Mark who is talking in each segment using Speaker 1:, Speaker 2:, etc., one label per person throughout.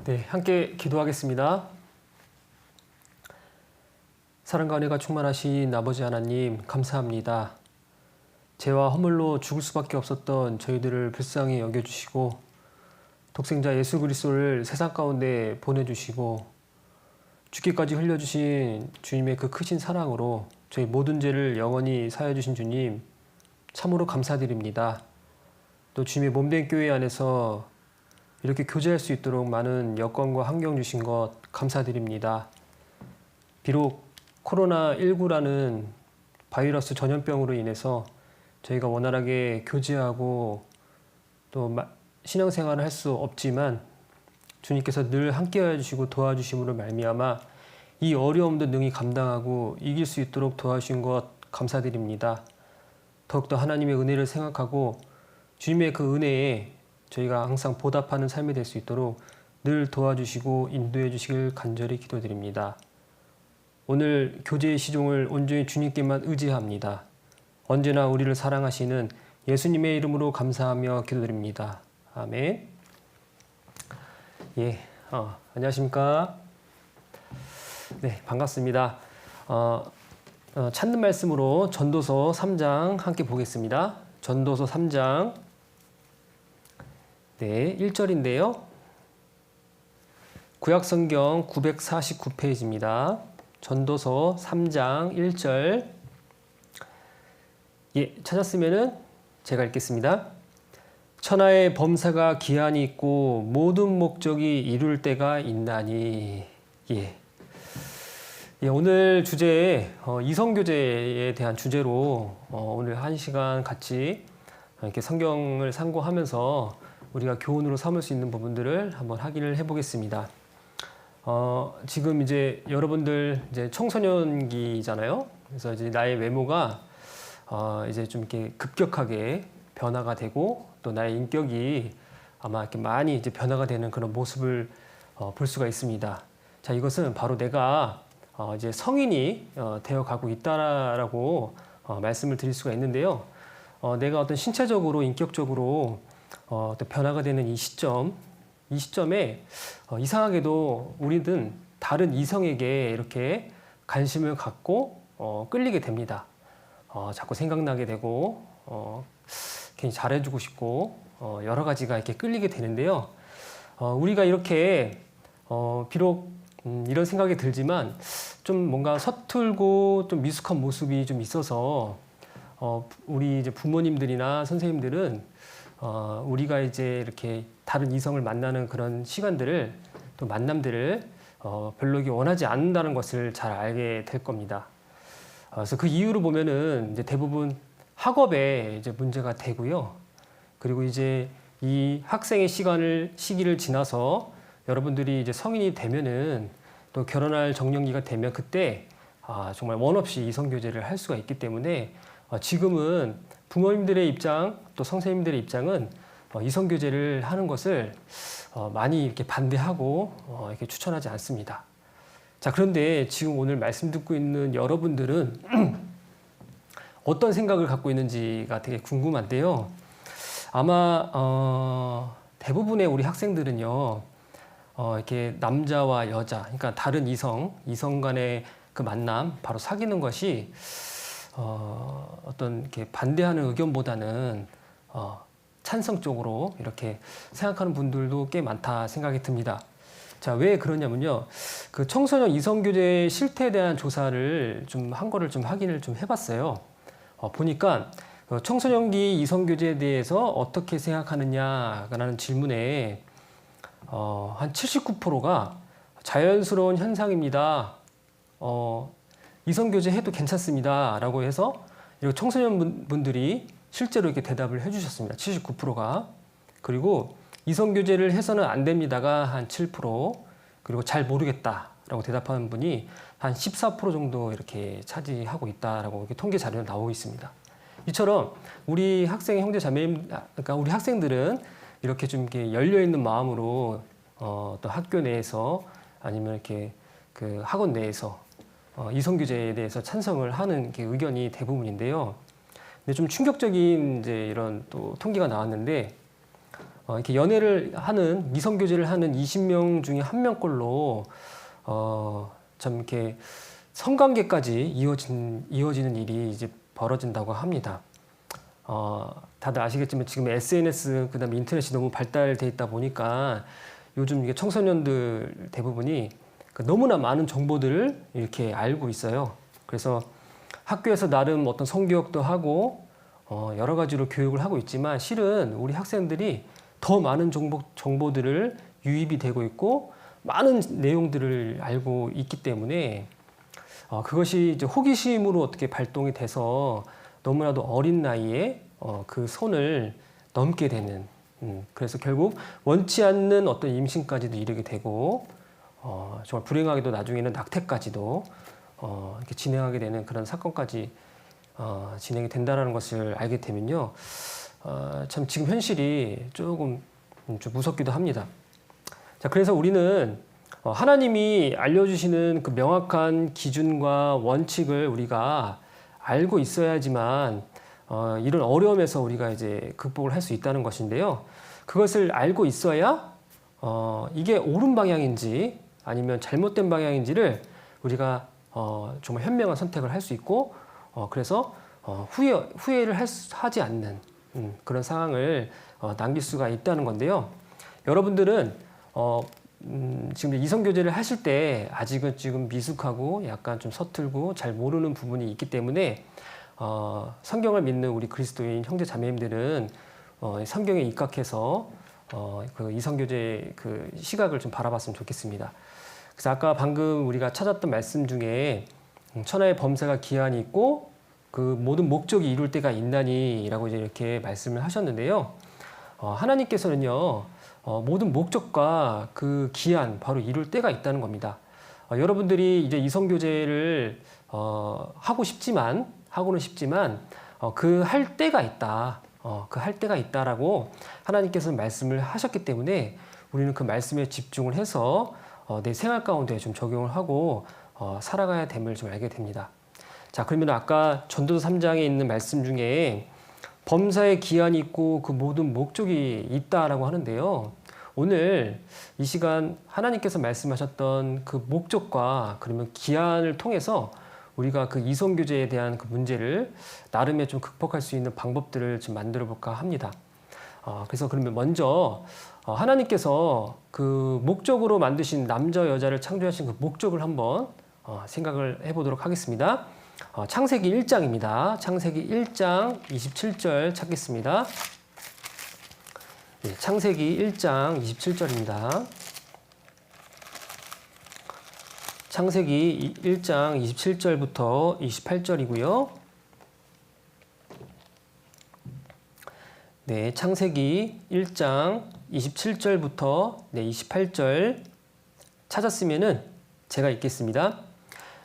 Speaker 1: 네, 함께 기도하겠습니다. 사랑과 은혜가 충만하신 아버지 하나님 감사합니다. 죄와 허물로 죽을 수밖에 없었던 저희들을 불쌍히 여겨주시고 독생자 예수 그리스도를 세상 가운데 보내주시고 죽기까지 흘려주신 주님의 그 크신 사랑으로 저희 모든 죄를 영원히 사하여 주신 주님 참으로 감사드립니다. 또 주님의 몸된 교회 안에서 이렇게 교제할 수 있도록 많은 여건과 환경 주신 것 감사드립니다. 비록 코로나19라는 바이러스 전염병으로 인해서 저희가 원활하게 교제하고 또 신앙생활을 할 수 없지만 주님께서 늘 함께하여 주시고 도와주심으로 말미암아 이 어려움도 능히 감당하고 이길 수 있도록 도와주신 것 감사드립니다. 더욱더 하나님의 은혜를 생각하고 주님의 그 은혜에 저희가 항상 보답하는 삶이 될 수 있도록 늘 도와주시고 인도해 주시길 간절히 기도드립니다. 오늘 교제의 시종을 온전히 주님께만 의지합니다. 언제나 우리를 사랑하시는 예수님의 이름으로 감사하며 기도드립니다. 아멘. 안녕하십니까? 네, 반갑습니다. 찾는 말씀으로 전도서 3장 함께 보겠습니다. 전도서 3장 네, 1절인데요. 구약성경 949페이지입니다. 전도서 3장 1절. 찾았으면은 제가 읽겠습니다. 천하의 범사가 기한이 있고 모든 목적이 이룰 때가 있나니. 오늘 주제 이성교제에 대한 주제로 오늘 1시간 같이 이렇게 성경을 상고하면서 우리가 교훈으로 삼을 수 있는 부분들을 한번 확인을 해보겠습니다. 지금 이제 여러분들 이제 청소년기잖아요. 그래서 이제 나의 외모가 이제 좀 이렇게 급격하게 변화가 되고 또 나의 인격이 아마 이렇게 많이 이제 변화가 되는 그런 모습을 볼 수가 있습니다. 자, 이것은 바로 내가 이제 성인이 되어 가고 있다라고 말씀을 드릴 수가 있는데요. 내가 어떤 신체적으로 인격적으로 또 변화가 되는 이 시점에 이상하게도 우리는 다른 이성에게 이렇게 관심을 갖고 끌리게 됩니다. 자꾸 생각나게 되고 괜히 잘해주고 싶고 여러 가지가 이렇게 끌리게 되는데요. 우리가 이렇게 비록 이런 생각이 들지만 좀 뭔가 서툴고 좀 미숙한 모습이 좀 있어서 우리 이제 부모님들이나 선생님들은 우리가 이제 이렇게 다른 이성을 만나는 그런 시간들을 또 만남들을 별로 원하지 않는다는 것을 잘 알게 될 겁니다. 그래서 그 이유를 보면은 이제 대부분 학업에 이제 문제가 되고요. 그리고 이제 이 학생의 시기를 지나서 여러분들이 이제 성인이 되면은 또 결혼할 정년기가 되면 그때 정말 원 없이 이성교제를 할 수가 있기 때문에 지금은 부모님들의 입장 또 선생님들의 입장은 이성교제를 하는 것을 많이 이렇게 반대하고 이렇게 추천하지 않습니다. 자, 그런데 지금 오늘 말씀 듣고 있는 여러분들은 어떤 생각을 갖고 있는지가 되게 궁금한데요. 아마 대부분의 우리 학생들은요, 이렇게 남자와 여자, 그러니까 다른 이성 간의 그 만남, 바로 사귀는 것이 어떤 이렇게 반대하는 의견보다는 찬성 쪽으로 이렇게 생각하는 분들도 꽤 많다 생각이 듭니다. 자, 왜 그러냐면요. 그 청소년 이성교제의 실태에 대한 조사를 좀 한 거를 좀 확인을 좀 해봤어요. 보니까 청소년기 이성교제에 대해서 어떻게 생각하느냐라는 질문에 한 79%가 자연스러운 현상입니다. 이성교제 해도 괜찮습니다. 라고 해서 청소년 분들이 실제로 이렇게 대답을 해주셨습니다. 79%가. 그리고 이성교제를 해서는 안 됩니다가 한 7%, 그리고 잘 모르겠다라고 대답하는 분이 한 14% 정도 이렇게 차지하고 있다라고 이렇게 통계 자료가 나오고 있습니다. 이처럼 우리 학생의 형제 자매님, 그러니까 우리 학생들은 이렇게 좀 이렇게 열려 있는 마음으로 또 학교 내에서 아니면 이렇게 그 학원 내에서 이성교제에 대해서 찬성을 하는 게 의견이 대부분인데요. 근데 좀 충격적인 이제 이런 또 통계가 나왔는데 이렇게 연애를 하는 이성교제를 하는 20명 중에 한 명꼴로 참 이렇게 성관계까지 이어지는 일이 이제 벌어진다고 합니다. 다들 아시겠지만 지금 SNS 그다음에 인터넷이 너무 발달돼 있다 보니까 요즘 이게 청소년들 대부분이 너무나 많은 정보들을 이렇게 알고 있어요. 그래서 학교에서 나름 어떤 성교육도 하고 여러 가지로 교육을 하고 있지만 실은 우리 학생들이 더 많은 정보들을 유입이 되고 있고 많은 내용들을 알고 있기 때문에 그것이 이제 호기심으로 어떻게 발동이 돼서 너무나도 어린 나이에 그 선을 넘게 되는 그래서 결국 원치 않는 어떤 임신까지도 이르게 되고 정말 불행하게도 나중에는 낙태까지도 이렇게 진행하게 되는 그런 사건까지 진행이 된다는 것을 알게 되면요. 참 지금 현실이 조금 좀 무섭기도 합니다. 자, 그래서 우리는 하나님이 알려주시는 그 명확한 기준과 원칙을 우리가 알고 있어야지만 이런 어려움에서 우리가 이제 극복을 할 수 있다는 것인데요. 그것을 알고 있어야 이게 옳은 방향인지 아니면 잘못된 방향인지를 우리가 정말 현명한 선택을 할 수 있고 그래서 후회를 하지 않는 그런 상황을 남길 수가 있다는 건데요. 여러분들은 지금 이성교제를 하실 때 아직은 지금 미숙하고 약간 좀 서툴고 잘 모르는 부분이 있기 때문에 성경을 믿는 우리 그리스도인 형제 자매님들은 성경에 입각해서 그 이성교제 그 시각을 좀 바라봤으면 좋겠습니다. 그래서 아까 방금 우리가 찾았던 말씀 중에 천하의 범사가 기한이 있고 그 모든 목적이 이룰 때가 있나니라고 이제 이렇게 말씀을 하셨는데요. 하나님께서는요 모든 목적과 그 기한 바로 이룰 때가 있다는 겁니다. 여러분들이 이제 이성교제를 하고는 싶지만 그 할 때가 있다. 그 할 때가 있다라고 하나님께서는 말씀을 하셨기 때문에 우리는 그 말씀에 집중을 해서 내 생활 가운데 좀 적용을 하고 살아가야 됨을 좀 알게 됩니다. 자, 그러면 아까 전도서 3장에 있는 말씀 중에 범사의 기한이 있고 그 모든 목적이 있다라고 하는데요. 오늘 이 시간 하나님께서 말씀하셨던 그 목적과 그러면 기한을 통해서 우리가 그 이성교제에 대한 그 문제를 나름의 좀 극복할 수 있는 방법들을 좀 만들어 볼까 합니다. 그래서 그러면 먼저 하나님께서 그 목적으로 만드신 남자 여자를 창조하신 그 목적을 한번 생각을 해보도록 하겠습니다. 창세기 1장입니다. 창세기 1장 27절 찾겠습니다. 네, 창세기 1장 27절입니다. 창세기 1장 27절부터 28절이고요. 네, 창세기 1장 27절부터 28절 찾았으면은 제가 읽겠습니다.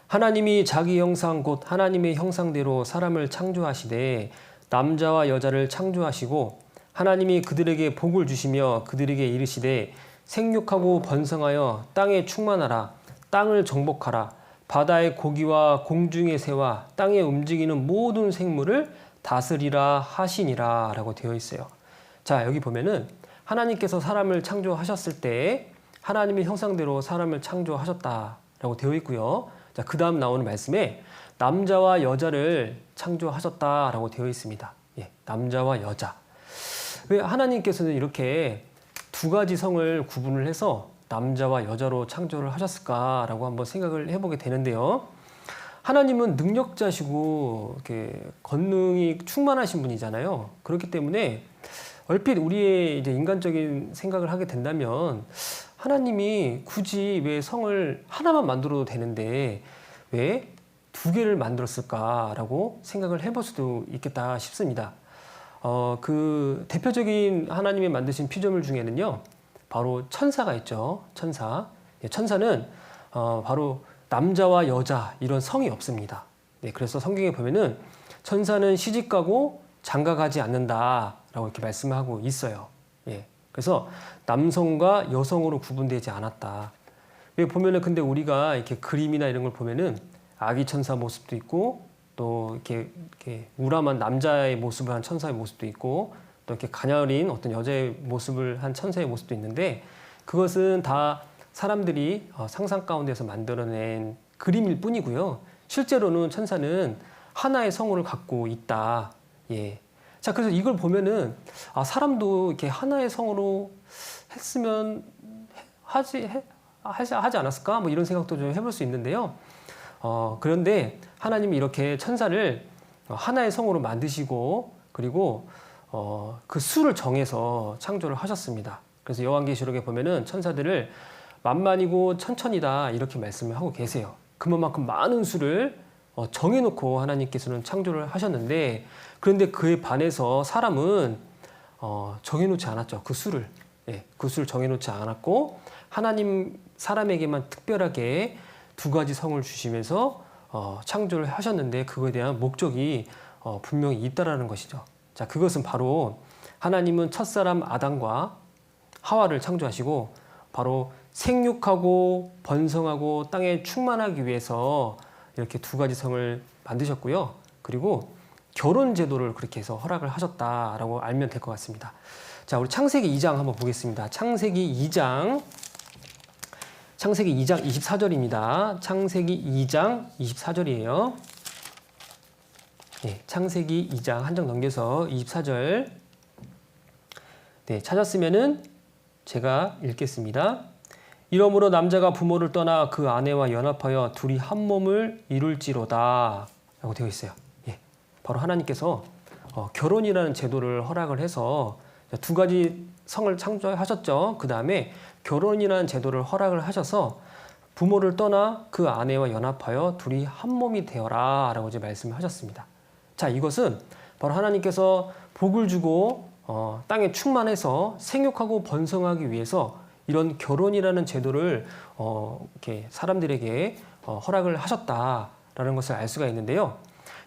Speaker 1: 하나님이 자기 형상 곧 하나님의 형상대로 사람을 창조하시되 남자와 여자를 창조하시고 하나님이 그들에게 복을 주시며 그들에게 이르시되 생육하고 번성하여 땅에 충만하라 땅을 정복하라 바다의 고기와 공중의 새와 땅에 움직이는 모든 생물을 다스리라 하시니라 라고 되어 있어요. 자, 여기 보면은 하나님께서 사람을 창조하셨을 때 하나님의 형상대로 사람을 창조하셨다라고 되어 있고요. 자, 그 다음 나오는 말씀에 남자와 여자를 창조하셨다라고 되어 있습니다. 예, 남자와 여자. 왜 하나님께서는 이렇게 두 가지 성을 구분을 해서 남자와 여자로 창조를 하셨을까라고 한번 생각을 해보게 되는데요. 하나님은 능력자시고 이렇게 권능이 충만하신 분이잖아요. 그렇기 때문에 얼핏 우리의 이제 인간적인 생각을 하게 된다면 하나님이 굳이 왜 성을 하나만 만들어도 되는데 왜 두 개를 만들었을까라고 생각을 해볼 수도 있겠다 싶습니다. 그 대표적인 하나님이 만드신 피조물 중에는요, 바로 천사가 있죠. 천사. 천사는 바로 남자와 여자 이런 성이 없습니다. 네, 그래서 성경에 보면은 천사는 시집가고 장가가지 않는다라고 이렇게 말씀하고 있어요. 예, 그래서 남성과 여성으로 구분되지 않았다. 왜 보면은 근데 우리가 이렇게 그림이나 이런 걸 보면은 아기 천사 모습도 있고 또 이렇게 우람한 남자의 모습을 한 천사의 모습도 있고 또 또 이렇게 가녀린 어떤 여자의 모습을 한 천사의 모습도 있는데 그것은 다 사람들이 상상 가운데서 만들어낸 그림일 뿐이고요. 실제로는 천사는 하나의 성호를 갖고 있다. 예. 자, 그래서 이걸 보면은 사람도 이렇게 하나의 성호로 했으면 하지 않았을까? 뭐 이런 생각도 좀 해볼 수 있는데요. 그런데 하나님이 이렇게 천사를 하나의 성으로 만드시고 그리고 그 수를 정해서 창조를 하셨습니다. 그래서 요한계시록에 보면은 천사들을 만만이고 천천이다 이렇게 말씀을 하고 계세요. 그만큼 많은 수를 정해놓고 하나님께서는 창조를 하셨는데 그런데 그에 반해서 사람은 정해놓지 않았죠. 그 수를. 예, 그 수를 정해놓지 않았고 하나님 사람에게만 특별하게 두 가지 성을 주시면서 창조를 하셨는데 그거에 대한 목적이 분명히 있다라는 것이죠. 자, 그것은 바로 하나님은 첫사람 아담과 하와를 창조하시고 바로 생육하고 번성하고 땅에 충만하기 위해서 이렇게 두 가지 성을 만드셨고요. 그리고 결혼 제도를 그렇게 해서 허락을 하셨다라고 알면 될 것 같습니다. 자, 우리 창세기 2장 한번 보겠습니다. 창세기 2장 24절입니다. 창세기 2장 24절이에요. 네, 창세기 2장 한 장 넘겨서 24절. 네, 찾았으면은 제가 읽겠습니다. 이러므로 남자가 부모를 떠나 그 아내와 연합하여 둘이 한 몸을 이룰지로다 라고 되어 있어요. 예, 바로 하나님께서 결혼이라는 제도를 허락을 해서 두 가지 성을 창조하셨죠. 그 다음에 결혼이라는 제도를 허락을 하셔서 부모를 떠나 그 아내와 연합하여 둘이 한 몸이 되어라 라고 이제 말씀을 하셨습니다. 자, 이것은 바로 하나님께서 복을 주고 땅에 충만해서 생육하고 번성하기 위해서 이런 결혼이라는 제도를 이렇게 사람들에게 허락을 하셨다라는 것을 알 수가 있는데요.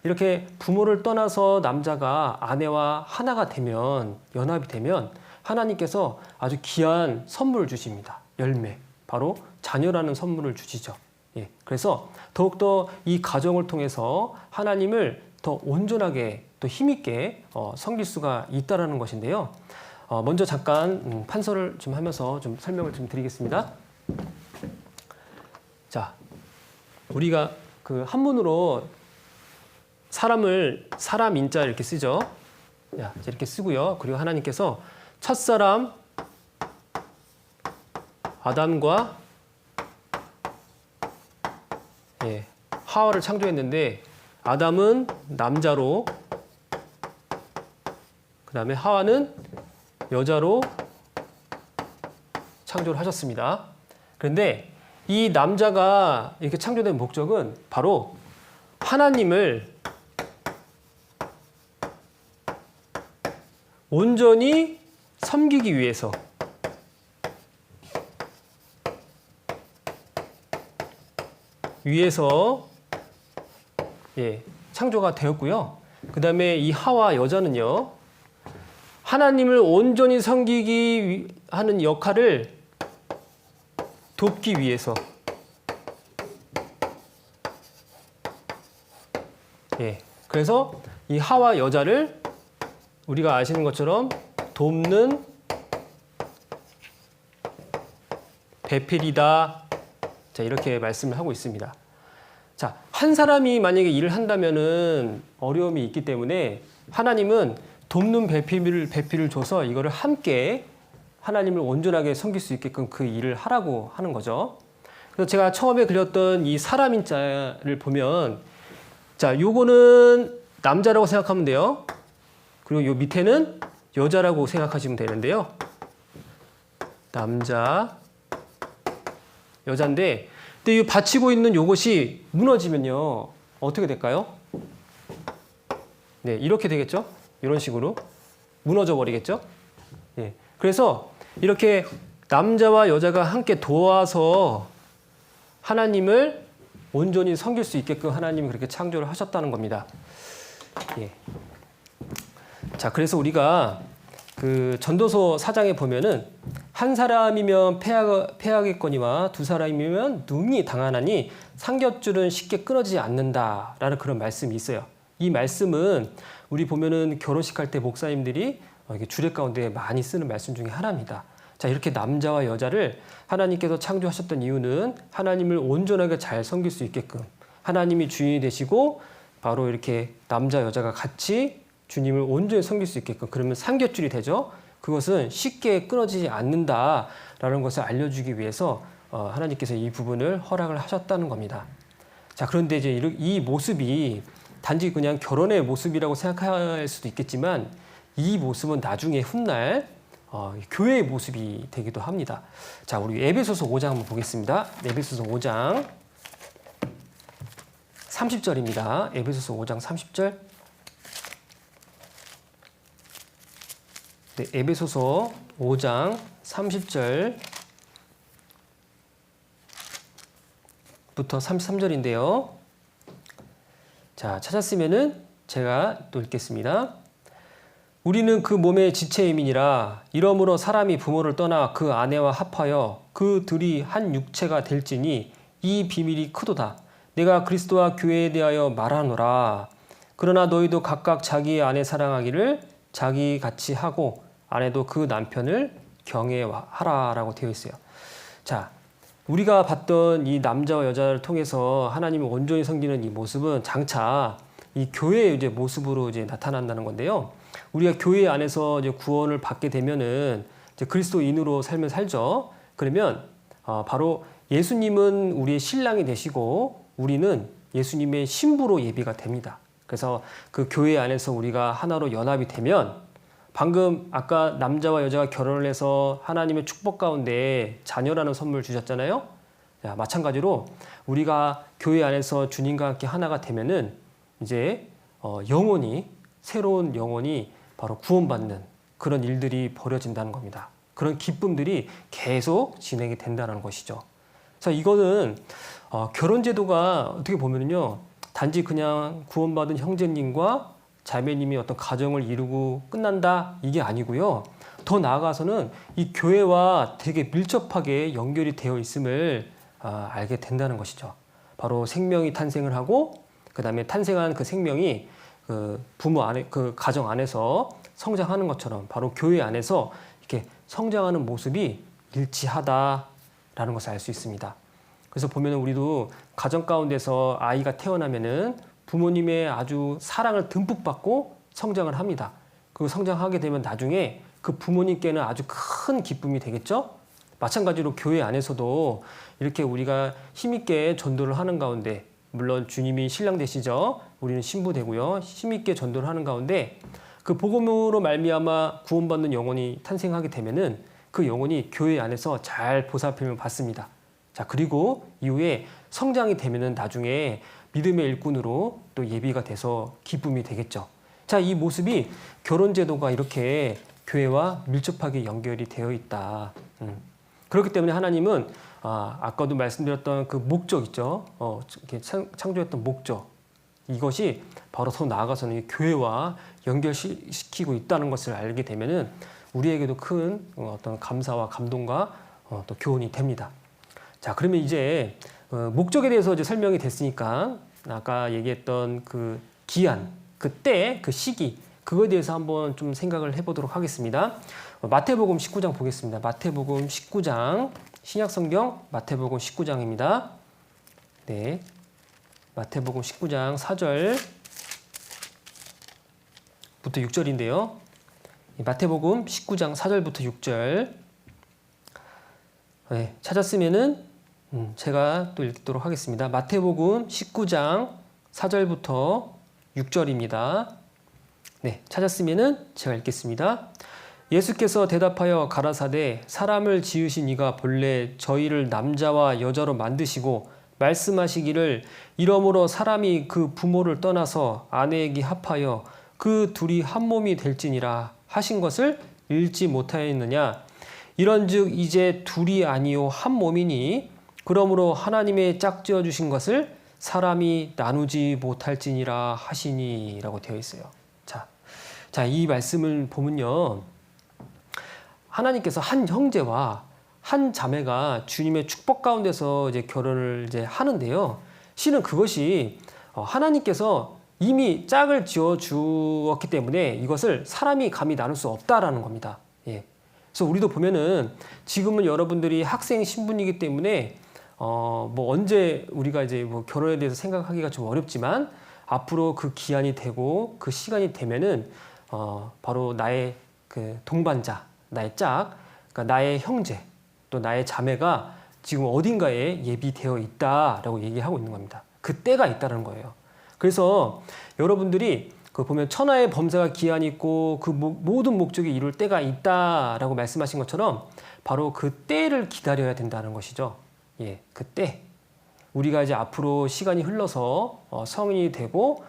Speaker 1: 이렇게 부모를 떠나서 남자가 아내와 하나가 되면 연합이 되면 하나님께서 아주 귀한 선물을 주십니다. 열매, 바로 자녀라는 선물을 주시죠. 예, 그래서 더욱더 이 가정을 통해서 하나님을 더 온전하게 또 힘있게 섬길 수가 있다라는 것인데요. 먼저 잠깐 판서를 좀 하면서 좀 설명을 좀 드리겠습니다. 자, 우리가 그 한문으로 사람 인자 이렇게 쓰죠. 자, 이렇게 쓰고요. 그리고 하나님께서 첫사람 아담과 하와를 창조했는데 아담은 남자로 그 다음에 하와는 여자로 창조를 하셨습니다. 그런데 이 남자가 이렇게 창조된 목적은 바로 하나님을 온전히 섬기기 위해서 창조가 되었고요. 그 다음에 이 하와 여자는요, 하나님을 온전히 섬기기 하는 역할을 돕기 위해서 그래서 이 하와 여자를 우리가 아시는 것처럼 돕는 배필이다. 자, 이렇게 말씀을 하고 있습니다. 자, 한 사람이 만약에 일을 한다면은 어려움이 있기 때문에 하나님은 돕는 배필을 줘서 이거를 함께 하나님을 온전하게 섬길 수 있게끔 그 일을 하라고 하는 거죠. 그래서 제가 처음에 그렸던 이 사람인자를 보면, 자, 요거는 남자라고 생각하면 돼요. 그리고 요 밑에는 여자라고 생각하시면 되는데요. 남자, 여자인데, 근데 이 받치고 있는 요것이 무너지면요, 어떻게 될까요? 네, 이렇게 되겠죠? 이런 식으로 무너져 버리겠죠? 예. 그래서 이렇게 남자와 여자가 함께 도와서 하나님을 온전히 섬길 수 있게끔 하나님이 그렇게 창조를 하셨다는 겁니다. 예. 자, 그래서 우리가 그 전도서 4장에 보면은 한 사람이면 패하겠거니와 두 사람이면 능히 당하나니 삼겹줄은 쉽게 끊어지지 않는다라는 그런 말씀이 있어요. 이 말씀은 우리 보면은 결혼식 할 때 목사님들이 이게 주례 가운데 많이 쓰는 말씀 중에 하나입니다. 자, 이렇게 남자와 여자를 하나님께서 창조하셨던 이유는 하나님을 온전하게 잘 섬길 수 있게끔, 하나님이 주인이 되시고 바로 이렇게 남자 여자가 같이 주님을 온전히 섬길 수 있게끔, 그러면 삼겹줄이 되죠. 그것은 쉽게 끊어지지 않는다라는 것을 알려주기 위해서 하나님께서 이 부분을 허락을 하셨다는 겁니다. 자, 그런데 이제 이 모습이 단지 그냥 결혼의 모습이라고 생각할 수도 있겠지만, 이 모습은 나중에 훗날 교회의 모습이 되기도 합니다. 자, 우리 에베소서 5장 한번 보겠습니다. 에베소서 5장 30절입니다. 에베소서 5장 30절. 네, 에베소서 5장 30절부터 33절인데요. 자, 찾았으면은 제가 또 읽겠습니다. 우리는 그 몸의 지체임이니라. 이러므로 사람이 부모를 떠나 그 아내와 합하여 그 둘이 한 육체가 될지니 이 비밀이 크도다. 내가 그리스도와 교회에 대하여 말하노라. 그러나 너희도 각각 자기의 아내 사랑하기를 자기 같이 하고 아내도 그 남편을 경외하라라고 되어 있어요. 자, 우리가 봤던 이 남자와 여자를 통해서 하나님을 온전히 섬기는 이 모습은 장차 이 교회의 이제 모습으로 이제 나타난다는 건데요. 우리가 교회 안에서 이제 구원을 받게 되면은 이제 그리스도인으로 삶을 살죠. 그러면 바로 예수님은 우리의 신랑이 되시고 우리는 예수님의 신부로 예비가 됩니다. 그래서 그 교회 안에서 우리가 하나로 연합이 되면, 방금 아까 남자와 여자가 결혼을 해서 하나님의 축복 가운데 자녀라는 선물 주셨잖아요. 자, 마찬가지로 우리가 교회 안에서 주님과 함께 하나가 되면은 이제 영혼이, 새로운 영혼이 바로 구원받는 그런 일들이 벌어진다는 겁니다. 그런 기쁨들이 계속 진행이 된다는 것이죠. 자, 이거는 결혼 제도가 어떻게 보면은요, 단지 그냥 구원받은 형제님과 자매님이 어떤 가정을 이루고 끝난다, 이게 아니고요. 더 나아가서는 이 교회와 되게 밀접하게 연결이 되어 있음을 알게 된다는 것이죠. 바로 생명이 탄생을 하고 그 다음에 탄생한 그 생명이 그 부모 안에, 그 가정 안에서 성장하는 것처럼 바로 교회 안에서 이렇게 성장하는 모습이 일치하다라는 것을 알 수 있습니다. 그래서 보면은 우리도 가정 가운데서 아이가 태어나면은 부모님의 아주 사랑을 듬뿍 받고 성장을 합니다. 그 성장하게 되면 나중에 그 부모님께는 아주 큰 기쁨이 되겠죠? 마찬가지로 교회 안에서도 이렇게 우리가 힘있게 전도를 하는 가운데, 물론 주님이 신랑 되시죠. 우리는 신부 되고요. 힘있게 전도를 하는 가운데 그 복음으로 말미암아 구원받는 영혼이 탄생하게 되면은 그 영혼이 교회 안에서 잘 보살핌을 받습니다. 자, 그리고 이후에 성장이 되면은 나중에 믿음의 일꾼으로 또 예비가 돼서 기쁨이 되겠죠. 자, 이 모습이 결혼 제도가 이렇게 교회와 밀접하게 연결이 되어 있다. 그렇기 때문에 하나님은 아까도 말씀드렸던 그 목적 있죠. 이렇게 창조했던 목적, 이것이 바로 더 나아가서는 교회와 연결시키고 있다는 것을 알게 되면은 우리에게도 큰 어떤 감사와 감동과 또 교훈이 됩니다. 자, 그러면 이제 목적에 대해서 이제 설명이 됐으니까 아까 얘기했던 그 기한, 그 때, 그 시기, 그거에 대해서 한번 좀 생각을 해보도록 하겠습니다. 마태복음 19장 보겠습니다. 마태복음 19장, 신약성경 마태복음 19장입니다. 네, 마태복음 19장 4절부터 6절인데요. 마태복음 19장 4절부터 6절. 네, 찾았으면은 제가 또 읽도록 하겠습니다. 마태복음 19장 4절부터 6절입니다. 네, 찾았으면은 제가 읽겠습니다. 예수께서 대답하여 가라사대 사람을 지으신 이가 본래 저희를 남자와 여자로 만드시고 말씀하시기를 이러므로 사람이 그 부모를 떠나서 아내에게 합하여 그 둘이 한 몸이 될지니라 하신 것을 읽지 못하였느냐. 이런즉 이제 둘이 아니요 한 몸이니 그러므로 하나님의 짝지어 주신 것을 사람이 나누지 못할지니라 하시니라고 되어 있어요. 자, 이 말씀을 보면요, 하나님께서 한 형제와 한 자매가 주님의 축복 가운데서 이제 결혼을 이제 하는데요. 실은 그것이 하나님께서 이미 짝을 지어 주었기 때문에 이것을 사람이 감히 나눌 수 없다라는 겁니다. 예. 그래서 우리도 보면은 지금은 여러분들이 학생 신분이기 때문에 뭐 언제 우리가 이제 뭐 결혼에 대해서 생각하기가 좀 어렵지만 앞으로 그 기한이 되고 그 시간이 되면은 바로 나의 그 동반자, 나의 짝, 그러니까 나의 형제 또 나의 자매가 지금 어딘가에 예비되어 있다라고 얘기하고 있는 겁니다. 그 때가 있다는 거예요. 그래서 여러분들이 그 보면 천하의 범사가 기한이 있고 그 모든 목적이 이룰 때가 있다라고 말씀하신 것처럼 바로 그 때를 기다려야 된다는 것이죠. 예, 그 때. 우리가 이제 앞으로 시간이 흘러서 성인이 되고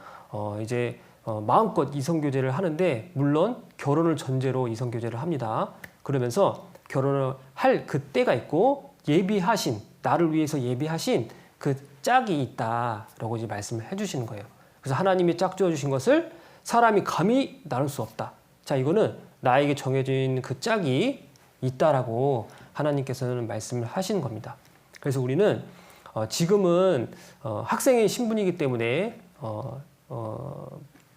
Speaker 1: 이제 마음껏 이성교제를 하는데 물론 결혼을 전제로 이성교제를 합니다. 그러면서 결혼을 할 그 때가 있고 예비하신 나를 위해서 예비하신 그 짝이 있다라고 이제 말씀을 해주시는 거예요. 그래서 하나님이 짝 지어주신 것을 사람이 감히 나눌 수 없다. 자, 이거는 나에게 정해진 그 짝이 있다라고 하나님께서는 말씀을 하시는 겁니다. 그래서 우리는 지금은 학생의 신분이기 때문에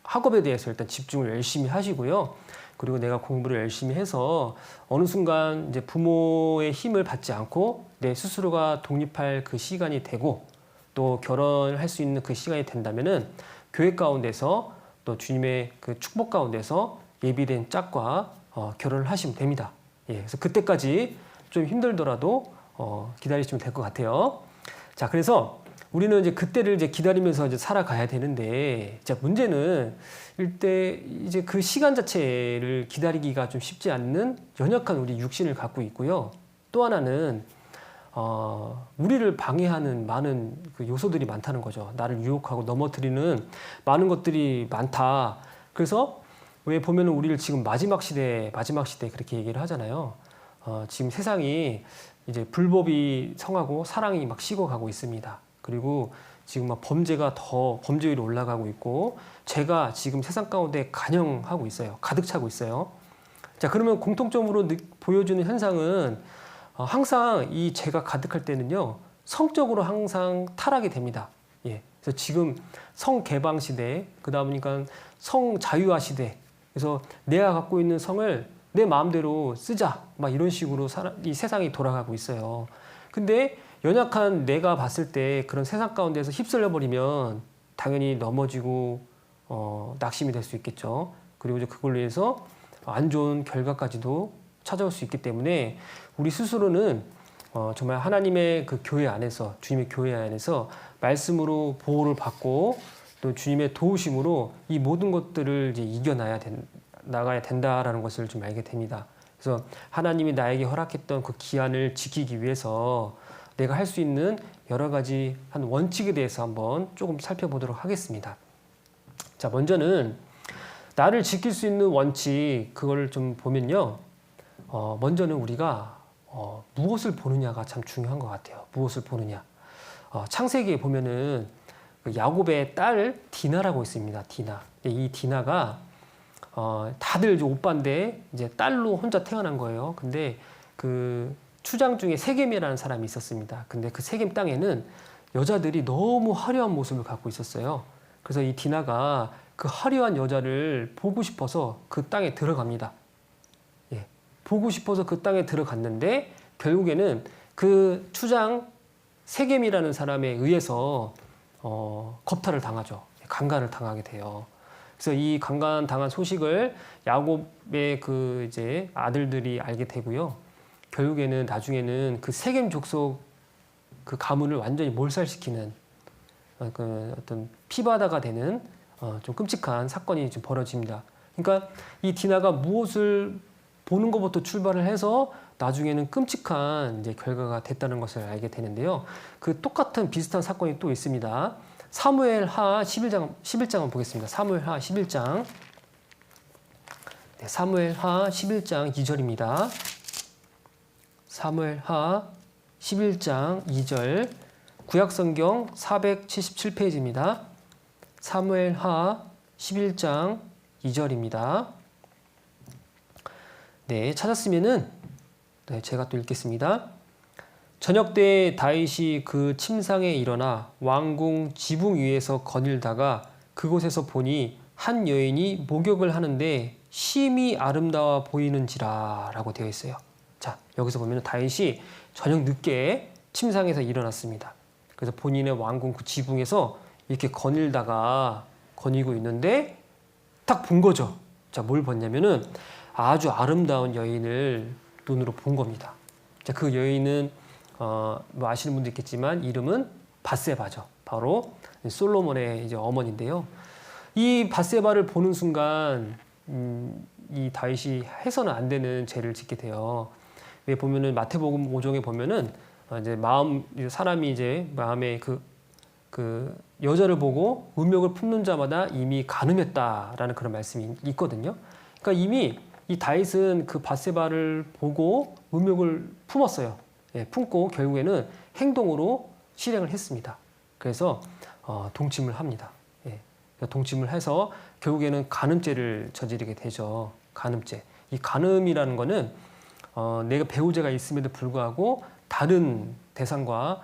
Speaker 1: 학업에 대해서 일단 집중을 열심히 하시고요. 그리고 내가 공부를 열심히 해서 어느 순간 이제 부모의 힘을 받지 않고 내 스스로가 독립할 그 시간이 되고 또 결혼할 수 있는 그 시간이 된다면은 교회 가운데서 또 주님의 그 축복 가운데서 예비된 짝과 결혼을 하시면 됩니다. 예, 그래서 그때까지 좀 힘들더라도 기다리시면 될 것 같아요. 자, 그래서 우리는 이제 그때를 이제 기다리면서 이제 살아가야 되는데, 자, 문제는 일대 이제 그 시간 자체를 기다리기가 좀 쉽지 않는 연약한 우리 육신을 갖고 있고요. 또 하나는 우리를 방해하는 많은 그 요소들이 많다는 거죠. 나를 유혹하고 넘어뜨리는 많은 것들이 많다. 그래서 왜 보면은 우리를 지금 마지막 시대 그렇게 얘기를 하잖아요. 지금 세상이 이제 불법이 성하고 사랑이 막 식어가고 있습니다. 그리고 지금 막 범죄가 더 범죄율이 올라가고 있고 죄가 지금 세상 가운데 간영하고 있어요. 가득 차고 있어요. 자, 그러면 공통점으로 보여주는 현상은 항상 이 죄가 가득할 때는요, 성적으로 항상 타락이 됩니다. 예. 그래서 지금 성 개방 시대, 그다음이니까 성 자유화 시대. 그래서 내가 갖고 있는 성을 내 마음대로 쓰자. 막 이런 식으로 이 세상이 돌아가고 있어요. 근데 연약한 내가 봤을 때 그런 세상 가운데서 휩쓸려 버리면 당연히 넘어지고 낙심이 될 수 있겠죠. 그리고 이제 그걸로 인해서 안 좋은 결과까지도 찾아올 수 있기 때문에 우리 스스로는 정말 하나님의 그 교회 안에서, 주님의 교회 안에서 말씀으로 보호를 받고 또 주님의 도우심으로 이 모든 것들을 이제 나가야 된다라는 것을 좀 알게 됩니다. 그래서 하나님이 나에게 허락했던 그 기한을 지키기 위해서 내가 할 수 있는 여러 가지 한 원칙에 대해서 한번 조금 살펴보도록 하겠습니다. 자, 먼저는 나를 지킬 수 있는 원칙, 그걸 좀 보면요. 먼저는 우리가 무엇을 보느냐가 참 중요한 것 같아요. 무엇을 보느냐. 창세기에 보면은 그 야곱의 딸 디나라고 있습니다. 디나. 이 디나가 다들 이제 오빠인데 이제 딸로 혼자 태어난 거예요. 근데 그 추장 중에 세겜이라는 사람이 있었습니다. 근데 그 세겜 땅에는 여자들이 너무 화려한 모습을 갖고 있었어요. 그래서 이 디나가 그 화려한 여자를 보고 싶어서 그 땅에 들어갑니다. 예, 보고 싶어서 그 땅에 들어갔는데 결국에는 그 추장 세겜이라는 사람에 의해서 겁탈을 당하죠. 강간을 당하게 돼요. 그래서 이 강간 당한 소식을 야곱의 그 이제 아들들이 알게 되고요. 결국에는 나중에는 그 세겜 족속 그 가문을 완전히 몰살시키는 그 어떤 피바다가 되는 좀 끔찍한 사건이 좀 벌어집니다. 그러니까 이 디나가 무엇을 보는 것부터 출발을 해서 나중에는 끔찍한 이제 결과가 됐다는 것을 알게 되는데요. 그 똑같은 비슷한 사건이 또 있습니다. 사무엘하 11장을 보겠습니다. 사무엘하 11장. 네, 사무엘하 11장 2절입니다. 사무엘하 11장 2절. 구약성경 477페이지입니다. 사무엘하 11장 2절입니다. 네, 찾았으면은 제가 또 읽겠습니다. 저녁 때 다윗이 그 침상에 일어나 왕궁 지붕 위에서 거닐다가 그곳에서 보니 한 여인이 목욕을 하는데 심히 아름다워 보이는지라 라고 되어 있어요. 자, 여기서 보면 다윗이 저녁 늦게 침상에서 일어났습니다. 그래서 본인의 왕궁 그 지붕에서 이렇게 거닐고 있는데 딱 본 거죠. 자, 뭘 봤냐면은 아주 아름다운 여인을 눈으로 본 겁니다. 자, 그 여인은 뭐 아시는 분도 있겠지만 이름은 밧세바죠. 바로 솔로몬의 이제 어머니인데요. 이 밧세바를 보는 순간 이 다윗이 해서는 안 되는 죄를 짓게 돼요. 왜 보면은 마태복음 5장에 보면은 이제 사람이 이제 마음에 그 여자를 보고 음욕을 품는 자마다 이미 간음했다라는 그런 말씀이 있거든요. 그러니까 이미 이 다윗은 그 밧세바를 보고 음욕을 품었어요. 예, 품고 결국에는 행동으로 실행을 했습니다. 그래서 동침을 합니다. 예, 동침을 해서 결국에는 간음죄를 저지르게 되죠. 간음죄. 이 간음이라는 거는 내가 배우자가 있음에도 불구하고 다른 대상과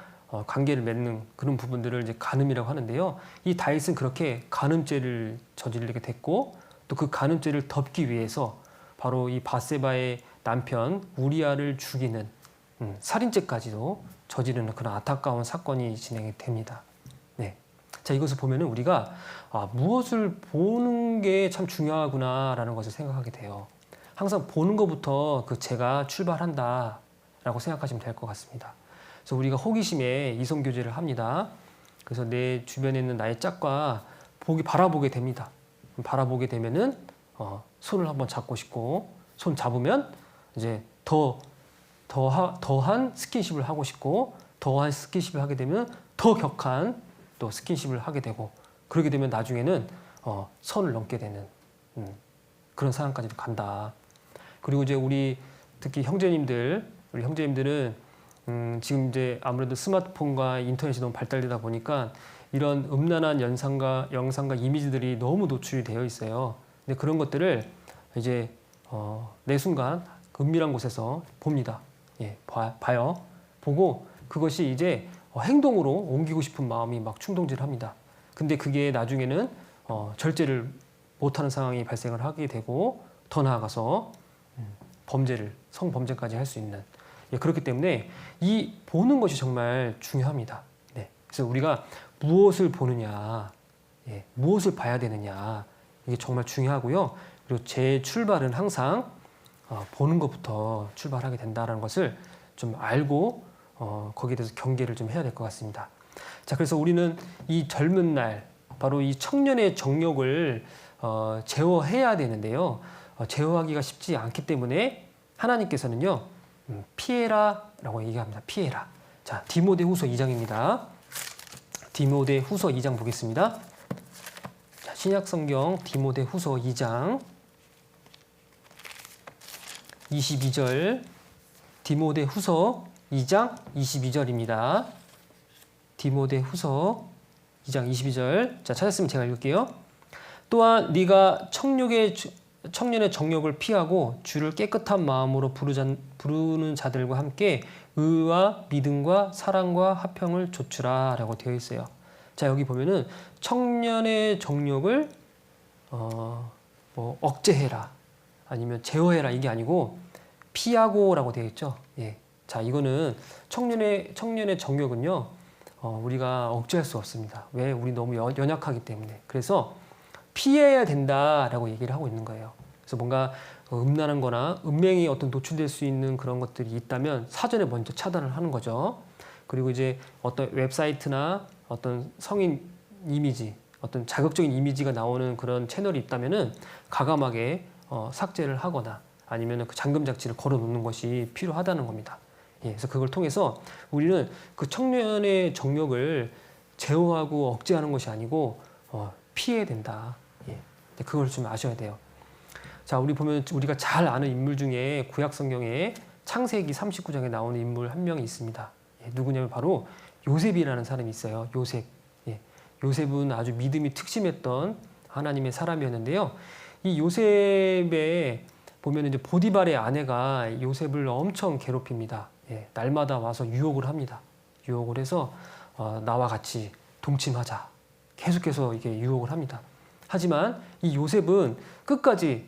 Speaker 1: 관계를 맺는 그런 부분들을 이제 간음이라고 하는데요. 이 다윗은 그렇게 간음죄를 저지르게 됐고 또 그 간음죄를 덮기 위해서 바로 이 밧세바의 남편 우리아를 죽이는 살인죄까지도 저지르는 그런 안타까운 사건이 진행이 됩니다. 네. 자, 이것을 보면은 우리가 무엇을 보는 게 참 중요하구나라는 것을 생각하게 돼요. 항상 보는 것부터 그 죄가 출발한다라고 생각하시면 될 것 같습니다. 그래서 우리가 호기심에 이성교제를 합니다. 그래서 내 주변에 있는 나의 짝과 바라보게 됩니다. 바라보게 되면은 손을 한번 잡고 싶고 손 잡으면 이제 더한 스킨십을 하고 싶고 더한 스킨십을 하게 되면 더 격한 또 스킨십을 하게 되고 그렇게 되면 나중에는 선을 넘게 되는 그런 상황까지도 간다. 그리고 이제 우리 특히 우리 형제님들은 지금 이제 아무래도 스마트폰과 인터넷이 너무 발달되다 보니까 이런 음란한 영상과 이미지들이 너무 노출이 되어 있어요. 근데 그런 것들을 이제 내 순간 은밀한 곳에서 봅니다. 예, 봐요. 보고 그것이 이제 행동으로 옮기고 싶은 마음이 막 충동질합니다. 근데 그게 나중에는 절제를 못하는 상황이 발생을 하게 되고 더 나아가서 성범죄까지 할 수 있는 그렇기 때문에 이 보는 것이 정말 중요합니다. 네. 그래서 우리가 무엇을 보느냐, 무엇을 봐야 되느냐 이게 정말 중요하고요. 그리고 제 출발은 항상 보는 것부터 출발하게 된다는 것을 좀 알고 거기에 대해서 경계를 좀 해야 될 것 같습니다. 자, 그래서 우리는 이 젊은 날 바로 이 청년의 정욕을 제어해야 되는데요. 제어하기가 쉽지 않기 때문에 하나님께서는요. 피해라라고 얘기합니다. 피해라. 자, 디모데후서 2장입니다. 디모데후서 2장 보겠습니다. 자, 신약성경 디모데후서 2장 22절 디모데후서 2장 22절입니다. 디모데후서 2장 22절 자, 찾았으면 제가 읽을게요. 또한 네가 청년의 정욕을 피하고 주를 깨끗한 마음으로 부르는 자들과 함께 의와 믿음과 사랑과 화평을 좇으라 라고 되어 있어요. 자, 여기 보면은 청년의 정욕을 뭐 억제해라 아니면 제어해라 이게 아니고 피하고라고 되어 있죠. 예. 자, 이거는 청년의 정욕은요 우리가 억제할 수 없습니다. 왜? 우리 너무 연약하기 때문에. 그래서 피해야 된다라고 얘기를 하고 있는 거예요. 그래서 뭔가 음란한 거나 음행이 노출될 수 있는 그런 것들이 있다면 사전에 먼저 차단을 하는 거죠. 그리고 이제 어떤 웹사이트나 어떤 성인 이미지, 어떤 자극적인 이미지가 나오는 그런 채널이 있다면은 가감하게 삭제를 하거나 아니면 그 잠금 장치를 걸어 놓는 것이 필요하다는 겁니다. 예, 그래서 그걸 통해서 우리는 그 청년의 정욕을 제어하고 억제하는 것이 아니고 피해야 된다. 예, 그걸 좀 아셔야 돼요. 자, 우리가 잘 아는 인물 중에 구약 성경에 창세기 39장에 나오는 인물 한 명이 있습니다. 예, 누구냐면 바로 요셉이라는 사람이 있어요. 요셉. 예, 요셉은 아주 믿음이 특심했던 하나님의 사람이었는데요. 이 요셉에 보면 이제 보디발의 아내가 요셉을 엄청 괴롭힙니다. 예, 날마다 와서 유혹을 합니다. 유혹을 해서 나와 같이 동침하자. 계속해서 이게 유혹을 합니다. 하지만 이 요셉은 끝까지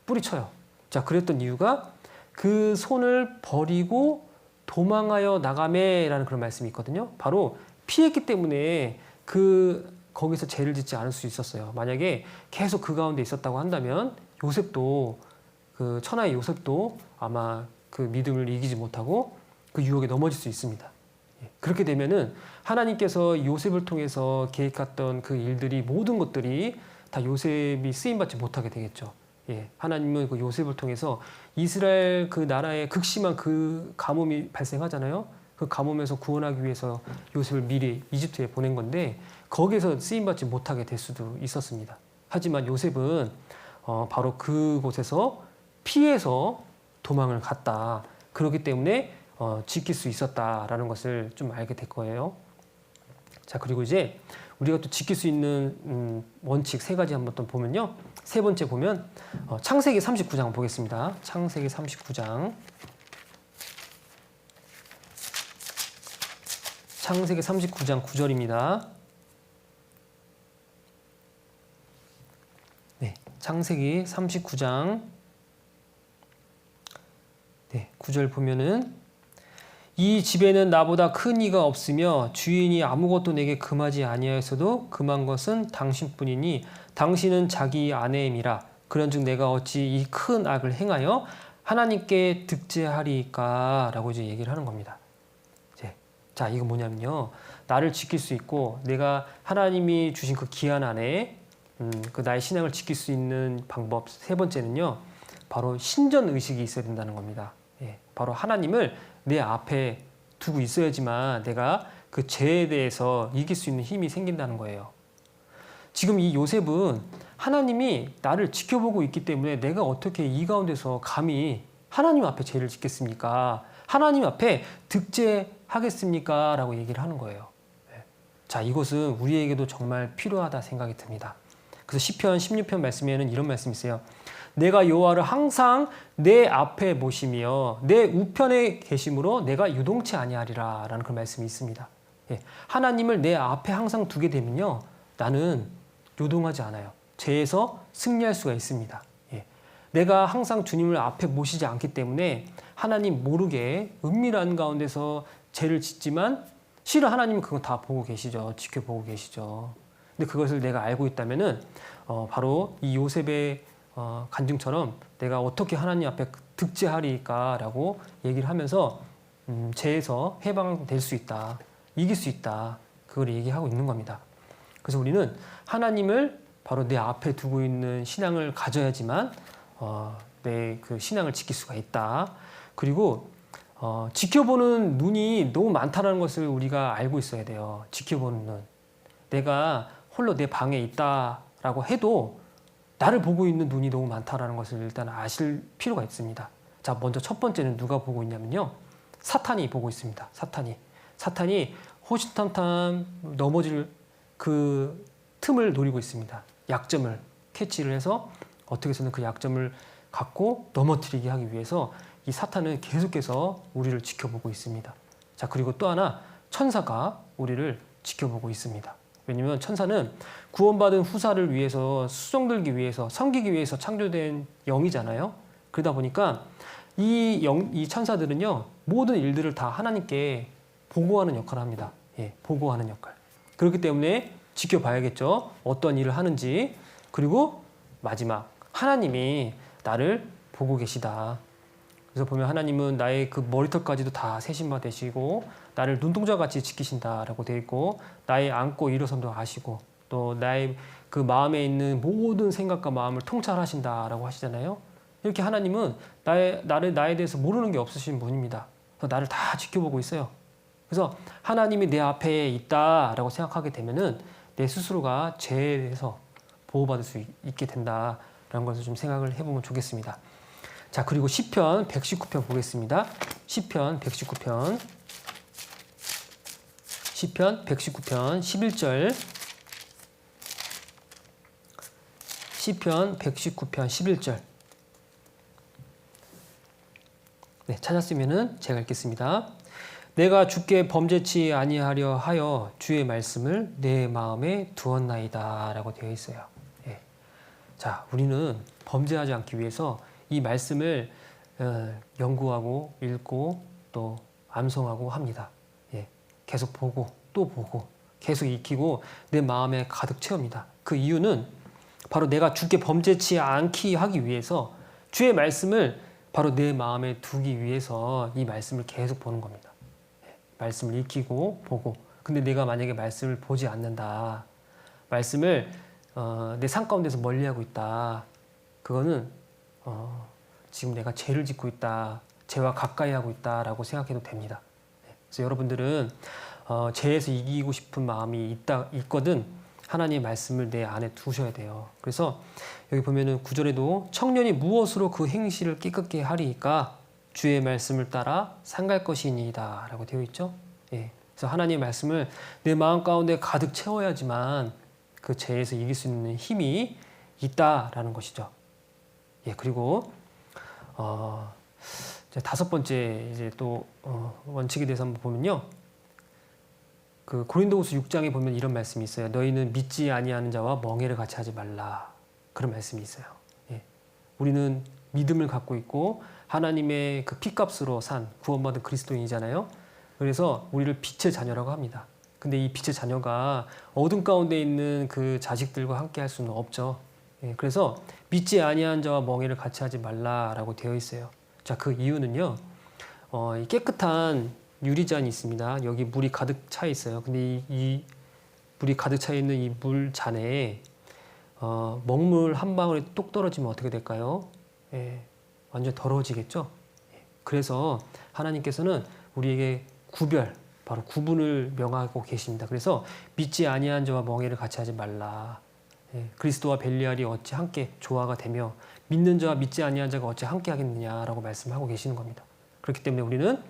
Speaker 1: 뿌리쳐요. 자, 그랬던 이유가 그 손을 버리고 도망하여 나가매라는 그런 말씀이 있거든요. 바로 피했기 때문에 거기서 죄를 짓지 않을 수 있었어요. 만약에 계속 그 가운데 있었다고 한다면 요셉도 그 천하의 요셉도 아마 그 믿음을 이기지 못하고 그 유혹에 넘어질 수 있습니다. 그렇게 되면은 하나님께서 요셉을 통해서 계획했던 그 일들이 모든 것들이 다 요셉이 쓰임받지 못하게 되겠죠. 하나님은 그 요셉을 통해서 이스라엘 그 나라에 극심한 그 가뭄이 발생하잖아요. 그 가뭄에서 구원하기 위해서 요셉을 미리 이집트에 보낸 건데 거기에서 쓰임받지 못하게 될 수도 있었습니다. 하지만 요셉은 바로 그곳에서 피해서 도망을 갔다. 그렇기 때문에 지킬 수 있었다라는 것을 좀 알게 될 거예요. 자, 그리고 이제 우리가 또 지킬 수 있는 원칙 3가지 한번 또 보면요. 세 번째 보면 창세기 39장 보겠습니다. 창세기 39장. 창세기 39장 9절입니다. 네, 창세기 39장 9절 보면은 이 집에는 나보다 큰 이가 없으며 주인이 아무것도 내게 금하지 아니하였어도 금한 것은 당신뿐이니 당신은 자기 아내임이라. 그런즉 내가 어찌 이 큰 악을 행하여 하나님께 득죄하리까? 라고 이제 얘기를 하는 겁니다. 자, 이거 뭐냐면요. 나를 지킬 수 있고 내가 하나님이 주신 그 기한 안에 그 나의 신앙을 지킬 수 있는 방법 3번째는요. 바로 신전 의식이 있어야 된다는 겁니다. 바로 하나님을 내 앞에 두고 있어야지만 내가 그 죄에 대해서 이길 수 있는 힘이 생긴다는 거예요. 지금 이 요셉은 하나님이 나를 지켜보고 있기 때문에 내가 어떻게 이 가운데서 감히 하나님 앞에 죄를 짓겠습니까? 하나님 앞에 득죄하겠습니까? 라고 얘기를 하는 거예요. 자, 이것은 우리에게도 정말 필요하다 생각이 듭니다. 그래서 시편 16편 말씀에는 이런 말씀이 있어요. 내가 여호와를 항상 내 앞에 모시며 내 우편에 계심으로 내가 유동치 아니하리라 라는 그런 말씀이 있습니다. 하나님을 내 앞에 항상 두게 되면요. 나는 요동하지 않아요. 죄에서 승리할 수가 있습니다. 내가 항상 주님을 앞에 모시지 않기 때문에 하나님 모르게 은밀한 가운데서 죄를 짓지만 실은 하나님은 그건 다 보고 계시죠. 지켜보고 계시죠. 근데 그것을 내가 알고 있다면은 바로 이 요셉의 간증처럼 내가 어떻게 하나님 앞에 득죄하리까라고 얘기를 하면서 죄에서 해방될 수 있다, 이길 수 있다, 그걸 얘기하고 있는 겁니다. 그래서 우리는 하나님을 바로 내 앞에 두고 있는 신앙을 가져야지만 내 그 신앙을 지킬 수가 있다. 그리고 지켜보는 눈이 너무 많다는 것을 우리가 알고 있어야 돼요. 지켜보는 눈. 내가 홀로 내 방에 있다라고 해도 나를 보고 있는 눈이 너무 많다라는 것을 일단 아실 필요가 있습니다. 자, 먼저 첫 번째는 누가 보고 있냐면요. 사탄이 보고 있습니다. 사탄이 호시탐탐 넘어질 그 틈을 노리고 있습니다. 약점을 캐치를 해서 어떻게 해서는 그 약점을 갖고 넘어뜨리게 하기 위해서 이 사탄은 계속해서 우리를 지켜보고 있습니다. 자, 그리고 또 하나 천사가 우리를 지켜보고 있습니다. 왜냐하면 천사는 구원받은 후사를 위해서 수종들기 위해서 섬기기 위해서 창조된 영이잖아요. 그러다 보니까 이 천사들은요 모든 일들을 다 하나님께 보고하는 역할을 합니다. 보고하는 역할. 그렇기 때문에 지켜봐야겠죠. 어떤 일을 하는지. 그리고 마지막 하나님이 나를 보고 계시다. 그래서 보면 하나님은 나의 그 머리털까지도 다 세심바 되시고 나를 눈동자같이 지키신다라고 되어 있고 나의 앉고 일어섬도 아시고 또 나의 그 마음에 있는 모든 생각과 마음을 통찰하신다라고 하시잖아요. 이렇게 하나님은 나에 대해서 모르는 게 없으신 분입니다. 그래서 나를 다 지켜보고 있어요. 그래서 하나님이 내 앞에 있다라고 생각하게 되면은 내 스스로가 죄에 대해서 보호받을 수 있게 된다라는 것을 좀 생각을 해보면 좋겠습니다. 자, 그리고 시편 119편 보겠습니다. 시편 119편 11절 시편 119편 11절 네, 찾았으면은 제가 읽겠습니다. 내가 주께 범죄치 아니하려 하여 주의 말씀을 내 마음에 두었나이다 라고 되어 있어요. 예. 자, 우리는 범죄하지 않기 위해서 이 말씀을 연구하고 읽고 또 암송하고 합니다. 예. 계속 보고 또 보고 계속 익히고 내 마음에 가득 채웁니다. 그 이유는 바로 내가 주께 범죄치 않기 하기 위해서 주의 말씀을 바로 내 마음에 두기 위해서 이 말씀을 계속 보는 겁니다. 말씀을 익히고 보고. 근데 내가 만약에 말씀을 보지 않는다. 말씀을 내 삶 가운데서 멀리하고 있다. 그거는 지금 내가 죄를 짓고 있다. 죄와 가까이 하고 있다라고 생각해도 됩니다. 그래서 여러분들은 죄에서 이기고 싶은 마음이 있거든 하나님의 말씀을 내 안에 두셔야 돼요. 그래서 여기 보면은 9절에도 청년이 무엇으로 그 행실을 깨끗게 하리이까 주의 말씀을 따라 상갈 것이니이다 라고 되어 있죠. 예. 그래서 하나님의 말씀을 내 마음 가운데 가득 채워야지만 그 죄에서 이길 수 있는 힘이 있다라는 것이죠. 예. 그리고 이제 다섯 번째 이제 또 원칙에 대해서 한번 보면요. 그 고린도후서 6장에 보면 이런 말씀이 있어요. 너희는 믿지 아니하는 자와 멍해를 같이 하지 말라. 그런 말씀이 있어요. 예. 우리는 믿음을 갖고 있고 하나님의 그 피값으로 산 구원받은 그리스도인이잖아요. 그래서 우리를 빛의 자녀라고 합니다. 근데 이 빛의 자녀가 어둠 가운데 있는 그 자식들과 함께 할 수는 없죠. 예. 그래서 믿지 아니하는 자와 멍해를 같이 하지 말라라고 되어 있어요. 자, 그 이유는요. 이 깨끗한 유리잔이 있습니다. 여기 물이 가득 차 있어요. 근데 이 물이 가득 차 있는 이 물잔에 먹물 한 방울이 뚝 떨어지면 어떻게 될까요? 예, 완전 더러워지겠죠? 예, 그래서 하나님께서는 우리에게 바로 구분을 명하고 계십니다. 그래서 믿지 아니한 자와 멍해를 같이 하지 말라. 예, 그리스도와 벨리알이 어찌 함께 조화가 되며 믿는 자와 믿지 아니한 자가 어찌 함께 하겠느냐라고 말씀하고 계시는 겁니다. 그렇기 때문에 우리는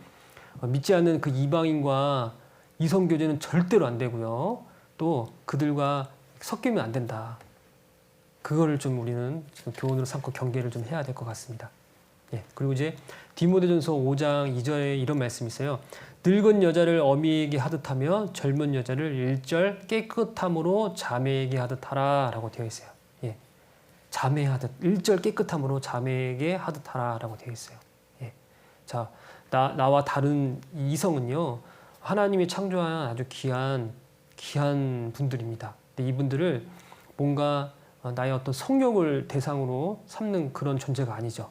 Speaker 1: 믿지 않는 그 이방인과 이성교제는 절대로 안 되고요. 또 그들과 섞이면 안 된다. 그거를 좀 우리는 교훈으로 삼고 경계를 좀 해야 될 것 같습니다. 예, 그리고 이제 디모데전서 5장 2절에 이런 말씀이 있어요. 늙은 여자를 어미에게 하듯 하며 젊은 여자를 일절 깨끗함으로 자매에게 하듯 하라 라고 되어 있어요. 예, 자매하듯 일절 깨끗함으로 자매에게 하듯 하라 라고 되어 있어요. 예, 자, 나와 다른 이성은요, 하나님이 창조한 아주 귀한 분들입니다. 근데 이분들을 뭔가 나의 어떤 성욕을 대상으로 삼는 그런 존재가 아니죠.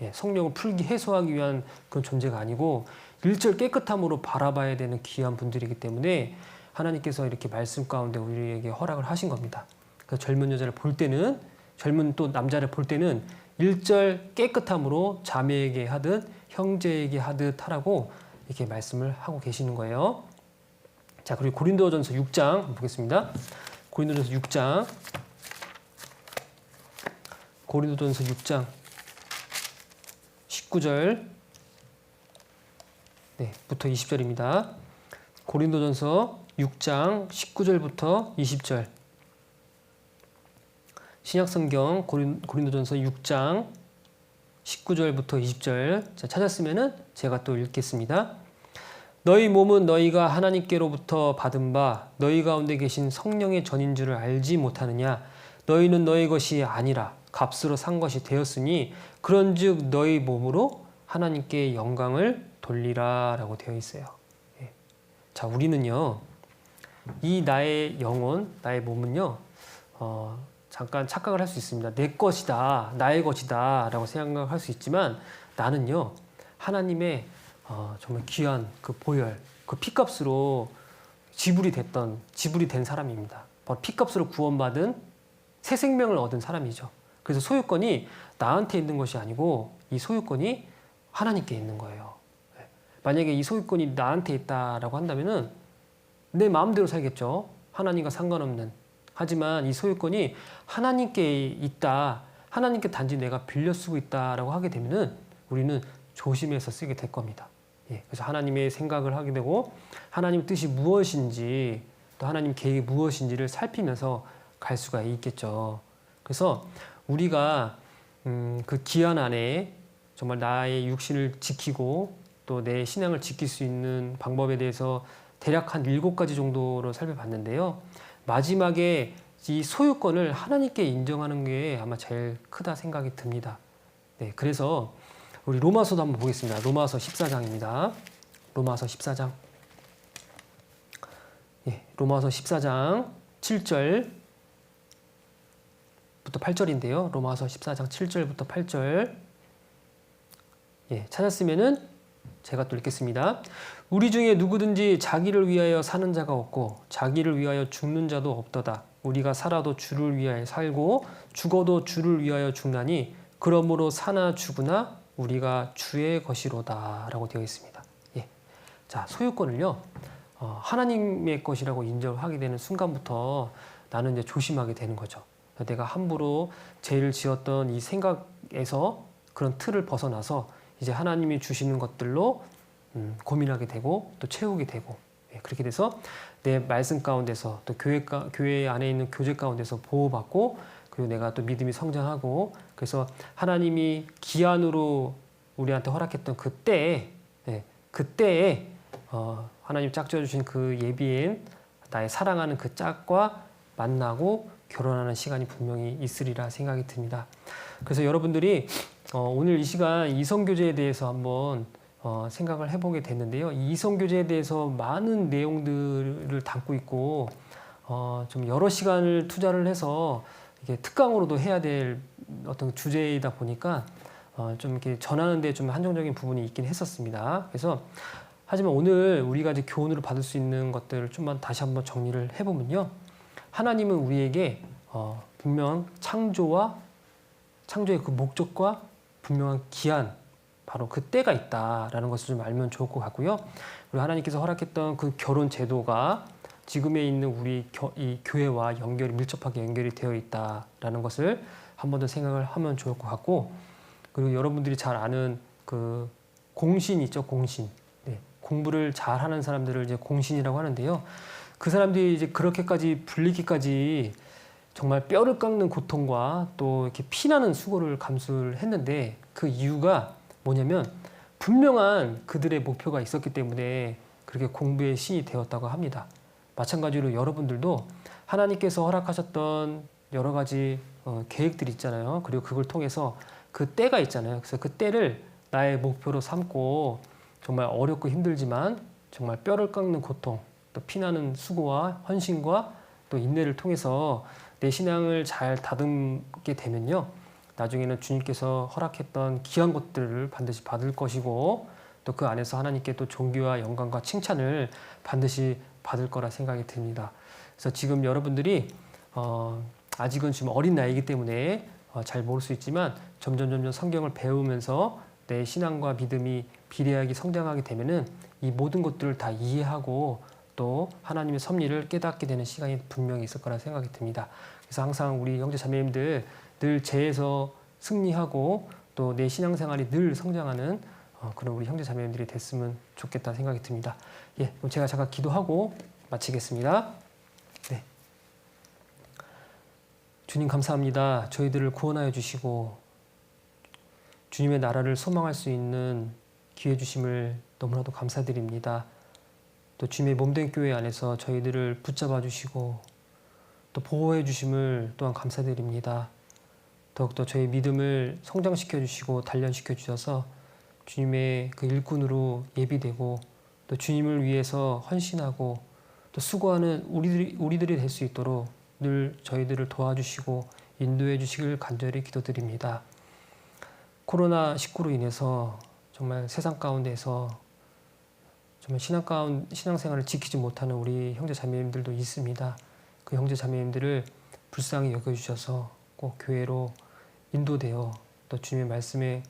Speaker 1: 예, 성욕을 풀기 해소하기 위한 그런 존재가 아니고 일절 깨끗함으로 바라봐야 되는 귀한 분들이기 때문에 하나님께서 이렇게 말씀 가운데 우리에게 허락을 하신 겁니다. 그래서 젊은 여자를 볼 때는, 젊은 또 남자를 볼 때는 일절 깨끗함으로 자매에게 하듯 형제에게 하듯 하라고 이렇게 말씀을 하고 계시는 거예요. 자, 그리고 고린도전서 6장 보겠습니다. 고린도전서 6장 19절 부터 20절입니다. 고린도전서 6장 19절부터 20절. 신약성경 고린도전서 6장 19절부터 20절. 자, 찾았으면은 제가 또 읽겠습니다. 너희 몸은 너희가 하나님께로부터 받은 바 너희 가운데 계신 성령의 전인 줄을 알지 못하느냐? 너희는 너희 것이 아니라 값으로 산 것이 되었으니 그런즉 너희 몸으로 하나님께 영광을 돌리라 라고 되어 있어요. 예. 자, 우리는요, 이 나의 영혼, 나의 몸은요, 잠깐 착각을 할 수 있습니다. 내 것이다, 나의 것이다 라고 생각할 수 있지만 나는요, 하나님의 정말 귀한 그 보혈, 그 피값으로 지불이 된 사람입니다. 바로 피값으로 구원받은 새 생명을 얻은 사람이죠. 그래서 소유권이 나한테 있는 것이 아니고 이 소유권이 하나님께 있는 거예요. 만약에 이 소유권이 나한테 있다라고 한다면은 내 마음대로 살겠죠. 하나님과 상관없는. 하지만 이 소유권이 하나님께 있다. 하나님께 단지 내가 빌려 쓰고 있다라고 하게 되면은 우리는 조심해서 쓰게 될 겁니다. 예, 그래서 하나님의 생각을 하게 되고 하나님 뜻이 무엇인지 또 하나님 계획이 무엇인지를 살피면서 갈 수가 있겠죠. 그래서 우리가 그 기한 안에 정말 나의 육신을 지키고 또 내 신앙을 지킬 수 있는 방법에 대해서 대략 한 7가지 정도로 살펴봤는데요. 마지막에 이 소유권을 하나님께 인정하는 게 아마 제일 크다 생각이 듭니다. 네, 그래서 우리 로마서도 한번 보겠습니다. 로마서 14장입니다. 로마서 14장. 예, 로마서 14장 7절부터 8절인데요. 로마서 14장 7절부터 8절. 예, 찾았으면은 제가 또 읽겠습니다. 우리 중에 누구든지 자기를 위하여 사는 자가 없고 자기를 위하여 죽는 자도 없도다. 우리가 살아도 주를 위하여 살고 죽어도 주를 위하여 죽나니 그러므로 사나 죽으나 우리가 주의 것이로다 라고 되어 있습니다. 예. 자, 소유권을요 하나님의 것이라고 인정하게 되는 순간부터 나는 이제 조심하게 되는 거죠. 내가 함부로 죄를 지었던 이 생각에서 그런 틀을 벗어나서 이제 하나님이 주시는 것들로 고민하게 되고 또 채우게 되고, 예, 그렇게 돼서 내 말씀 가운데서 또 교회 안에 있는 교제 가운데서 보호받고, 그리고 내가 또 믿음이 성장하고, 그래서 하나님이 기한으로 우리한테 허락했던 그때에, 예, 그때에 하나님 짝지어 주신 그 예비인 나의 사랑하는 그 짝과 만나고 결혼하는 시간이 분명히 있으리라 생각이 듭니다. 그래서 여러분들이 오늘 이 시간 이성교제에 대해서 한번 생각을 해보게 됐는데요. 이 이성교제에 대해서 많은 내용들을 담고 있고 좀 여러 시간을 투자를 해서 이게 특강으로도 해야 될 어떤 주제이다 보니까 좀 이렇게 전하는 데 좀 한정적인 부분이 있긴 했었습니다. 그래서 하지만 오늘 우리가 이제 교훈으로 받을 수 있는 것들을 좀만 다시 한번 정리를 해보면요. 하나님은 우리에게 분명 창조의 그 목적과 분명한 기한, 바로 그 때가 있다라는 것을 좀 알면 좋을 것 같고요. 그리고 하나님께서 허락했던 그 결혼 제도가 지금에 있는 우리 이 교회와 밀접하게 연결이 되어 있다라는 것을 한 번 더 생각을 하면 좋을 것 같고, 그리고 여러분들이 잘 아는 그 공신 있죠, 공신. 네, 공부를 잘하는 사람들을 이제 공신이라고 하는데요. 그 사람들이 이제 그렇게까지 불리기까지 정말 뼈를 깎는 고통과 또 이렇게 피나는 수고를 감수를 했는데, 그 이유가 뭐냐면 분명한 그들의 목표가 있었기 때문에 그렇게 공부의 신이 되었다고 합니다. 마찬가지로 여러분들도 하나님께서 허락하셨던 여러 가지 계획들이 있잖아요. 그리고 그걸 통해서 그 때가 있잖아요. 그래서 그 때를 나의 목표로 삼고 정말 어렵고 힘들지만 정말 뼈를 깎는 고통, 또 피나는 수고와 헌신과 또 인내를 통해서 내 신앙을 잘 다듬게 되면요, 나중에는 주님께서 허락했던 귀한 것들을 반드시 받을 것이고, 또 그 안에서 하나님께 또 존귀와 영광과 칭찬을 반드시 받을 거라 생각이 듭니다. 그래서 지금 여러분들이 아직은 지금 어린 나이이기 때문에 잘 모를 수 있지만 점점 성경을 배우면서 내 신앙과 믿음이 비례하게 성장하게 되면은 이 모든 것들을 다 이해하고 또 하나님의 섭리를 깨닫게 되는 시간이 분명히 있을 거라 생각이 듭니다. 그래서 항상 우리 형제 자매님들 늘 죄에서 승리하고 또 내 신앙생활이 늘 성장하는 그런 우리 형제 자매님들이 됐으면 좋겠다 생각이 듭니다. 예, 그럼 제가 잠깐 기도하고 마치겠습니다. 네. 주님 감사합니다. 저희들을 구원하여 주시고 주님의 나라를 소망할 수 있는 기회 주심을 너무나도 감사드립니다. 또 주님의 몸된 교회 안에서 저희들을 붙잡아 주시고 또 보호해 주심을 또한 감사드립니다. 더욱더 저희 믿음을 성장시켜 주시고 단련시켜 주셔서 주님의 그 일꾼으로 예비되고 또 주님을 위해서 헌신하고 또 수고하는 우리들이 될 수 있도록 늘 저희들을 도와주시고 인도해 주시길 간절히 기도드립니다. 코로나19로 인해서 정말 세상 가운데서 정말 신앙생활을 지키지 못하는 우리 형제 자매님들도 있습니다. 그 형제 자매님들을 불쌍히 여겨주셔서 꼭 교회로 인도되어 또 주님의 말씀에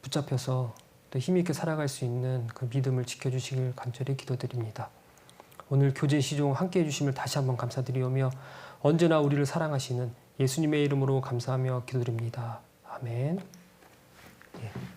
Speaker 1: 붙잡혀서 또 힘있게 살아갈 수 있는 그 믿음을 지켜주시길 간절히 기도드립니다. 오늘 교제 시종 함께해 주심을 다시 한번 감사드리오며 언제나 우리를 사랑하시는 예수님의 이름으로 감사하며 기도드립니다. 아멘. 예.